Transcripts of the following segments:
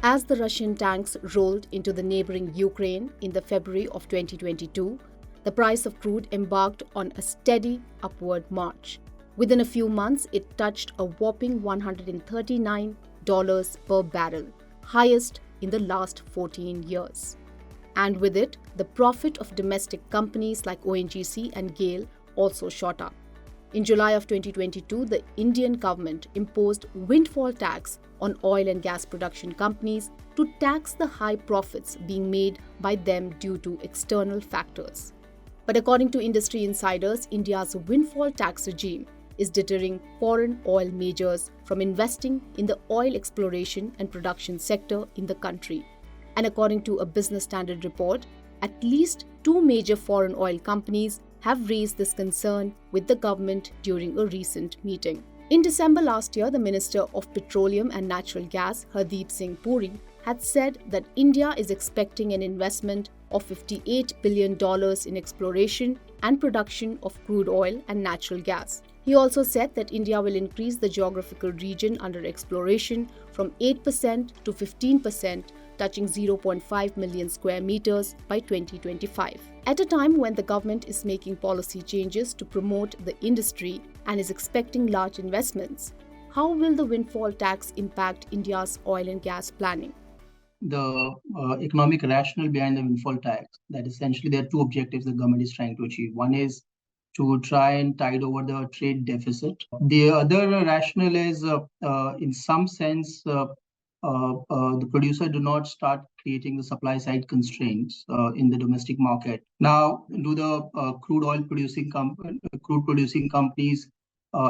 As the Russian tanks rolled into the neighboring Ukraine in the February of 2022, the price of crude embarked on a steady upward march. Within a few months, it touched a whopping $139 per barrel, highest in the last 14 years. And with it, the profit of domestic companies like ONGC and GAIL also shot up. In July of 2022, the Indian government imposed windfall tax on oil and gas production companies to tax the high profits being made by them due to external factors. But according to industry insiders, India's windfall tax regime is deterring foreign oil majors from investing in the oil exploration and production sector in the country. And according to a Business Standard report, at least 2 major foreign oil companies have raised this concern with the government during a recent meeting. In December last year, the Minister of Petroleum and Natural Gas, Hardeep Singh Puri, had said that India is expecting an investment of $58 billion in exploration and production of crude oil and natural gas. He also said that India will increase the geographical region under exploration from 8% to 15%, touching 0.5 million square meters by 2025. At a time when the government is making policy changes to promote the industry and is expecting large investments, how will the windfall tax impact India's oil and gas planning? The economic rationale behind the windfall tax, that essentially there are two objectives the government is trying to achieve. One is to try and tide over the trade deficit. The other rationale is, in some sense, the producer do not start creating the supply side constraints in the domestic market. Now, do the crude producing companies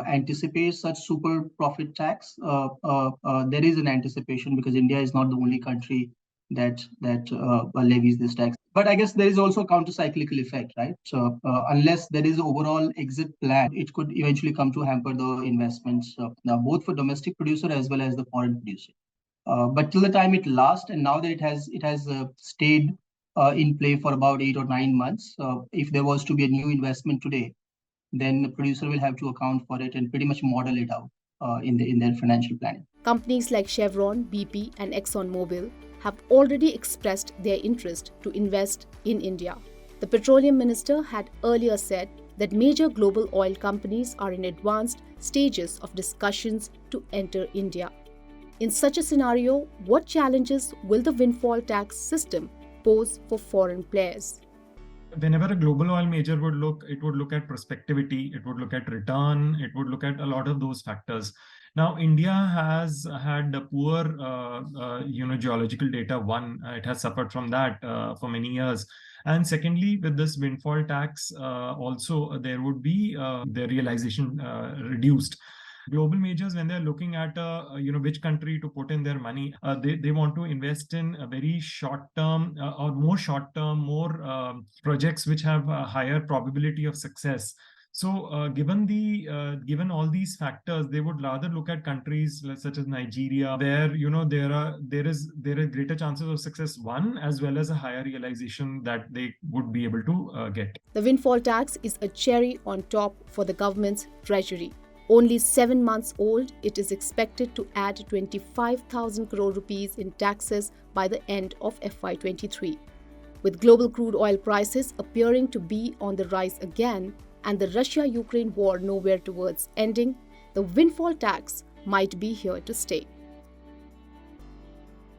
anticipate such super profit tax? There is an anticipation because India is not the only country that levies this tax. But I guess there is also a counter-cyclical effect, right? So unless there is an overall exit plan, it could eventually come to hamper the investments, now both for domestic producer as well as the foreign producer. But till the time it lasts, and now that it has stayed in play for about 8 or 9 months, if there was to be a new investment today, then the producer will have to account for it and pretty much model it out in their financial planning. Companies like Chevron, BP, and ExxonMobil have already expressed their interest to invest in India. The petroleum minister had earlier said that major global oil companies are in advanced stages of discussions to enter India. In such a scenario, what challenges will the windfall tax system pose for foreign players? Whenever a global oil major would look, it would look at prospectivity, it would look at return, it would look at a lot of those factors. Now, India has had a poor, geological data. One, it has suffered from that for many years. And secondly, with this windfall tax, also there would be their realization reduced. Global majors, when they're looking at which country to put in their money, they want to invest in a very short-term or more short-term, more projects which have a higher probability of success. So given all these factors, they would rather look at countries such as Nigeria, where there is greater chances of success, one, as well as a higher realization that they would be able to get. The windfall tax is a cherry on top for the government's treasury. Only 7 months old, it is expected to add 25,000 crore rupees in taxes by the end of FY23. With global crude oil prices appearing to be on the rise again and the Russia-Ukraine war nowhere towards ending, the windfall tax might be here to stay.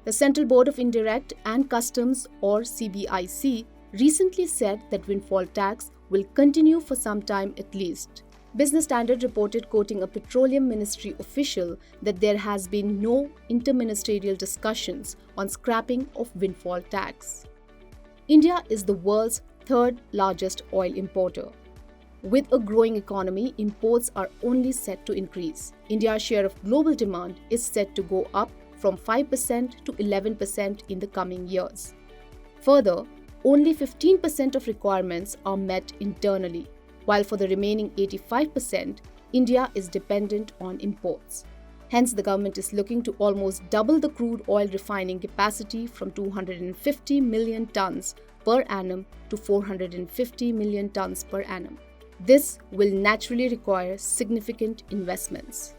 The Central Board of Indirect and Customs, or CBIC, recently said that windfall tax will continue for some time at least. Business Standard reported, quoting a Petroleum Ministry official, that there has been no interministerial discussions on scrapping of windfall tax. India is the world's third largest oil importer. With a growing economy, imports are only set to increase. India's share of global demand is set to go up from 5% to 11% in the coming years. Further, only 15% of requirements are met internally, while for the remaining 85%, India is dependent on imports. Hence, the government is looking to almost double the crude oil refining capacity from 250 million tons per annum to 450 million tons per annum. This will naturally require significant investments.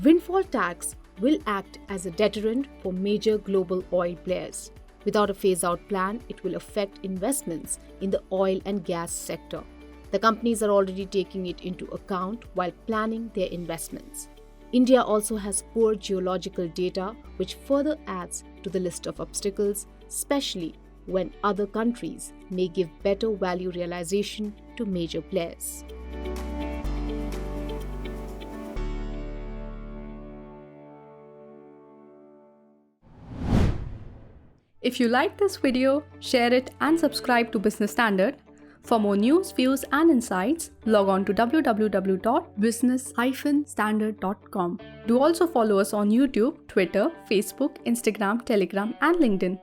Windfall tax will act as a deterrent for major global oil players. Without a phase-out plan, it will affect investments in the oil and gas sector. The companies are already taking it into account while planning their investments. India also has poor geological data, which further adds to the list of obstacles, especially when other countries may give better value realization to major players. If you like this video, share it and subscribe to Business Standard. For more news, views and insights, log on to www.business-standard.com. Do also follow us on YouTube, Twitter, Facebook, Instagram, Telegram and LinkedIn.